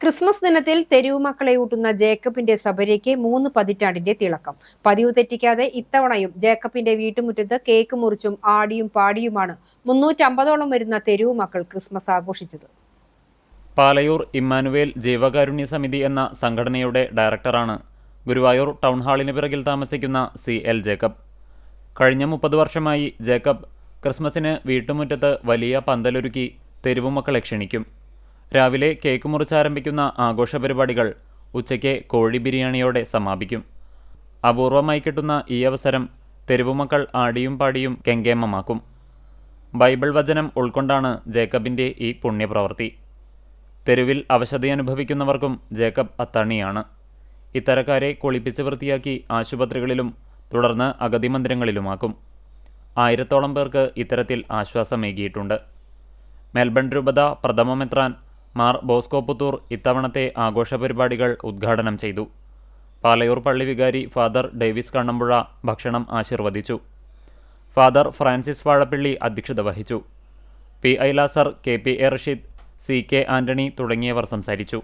Christmas ദിനത്തിൽ തെരുവു മക്കളെ ഊട്ടുന്ന ജേക്കബിന്റെ സബരിക്ക് 3 പതിറ്റാണ്ടിന്റെ തിളക്കം. പതിവ് തെറ്റിക്കാതെ ഇത്തവണയും ജേക്കബിന്റെ വീട്ടുമുറ്റത്ത് കേക്ക് മുറിച്ചും ആടിയും പാടിയുമാണ് 350ഓളം വരുന്ന തെരുവു മക്കൾ ക്രിസ്മസ് ആഘോഷിച്ചത്. പാലയൂർ ഇമ്മാനുവേൽ ജീവകാരുണ്യ സമിതി എന്ന സംഘടനയുടെ ഡയറക്ടറാണ് ഗുരുവായൂർ ടൗൺ ഹാളിന് പിറകിൽ താമസിക്കുന്ന CL ജേക്കബ്. കഴിഞ്ഞ 30 വർഷമായി ജേക്കബ് ക്രിസ്മസിന് വീട്ടുമുറ്റത്ത് വലിയ പന്തലൊരുക്കി തെരുവുമക്കളെ ക്ഷണിക്കും. രാവിലെ കേക്ക് മുറിച്ചാരംഭിക്കുന്ന ആഘോഷ പരിപാടികൾ ഉച്ചയ്ക്ക് കോഴി ബിരിയാണിയോടെ സമാപിക്കും. അപൂർവമായി കിട്ടുന്ന ഈ അവസരം തെരുവുമക്കൾ ആടിയും പാടിയും കെങ്കേമമാക്കും. ബൈബിൾ വചനം ഉൾക്കൊണ്ടാണ് ജേക്കബിൻ്റെ ഈ പുണ്യപ്രവൃത്തി. തെരുവിൽ അവശതയനുഭവിക്കുന്നവർക്കും ജേക്കബ് അത്താണിയാണ്. ഇത്തരക്കാരെ കുളിപ്പിച്ച് വൃത്തിയാക്കി ആശുപത്രികളിലും തുടർന്ന് അഗതി മന്ദിരങ്ങളിലുമാക്കും. 1000ഓളം പേർക്ക് ഇത്തരത്തിൽ ആശ്വാസമേകിയിട്ടുണ്ട്. മെൽബൺ രൂപത പ്രഥമ മെത്രാൻ മാർ ബോസ്കോ പുത്തൂർ ഇത്തവണത്തെ ആഘോഷ പരിപാടികൾ ഉദ്ഘാടനം ചെയ്തു. പാലയൂർ പള്ളി വികാരി ഫാദർ ഡേവിസ് കണ്ണമ്പുഴ ഭക്ഷണം ആശീർവദിച്ചു. ഫാദർ ഫ്രാൻസിസ് വാഴപ്പിള്ളി അധ്യക്ഷത വഹിച്ചു. PI ലാസർ, KPA റഷീദ്, CK ആന്റണി തുടങ്ങിയവർ സംസാരിച്ചു.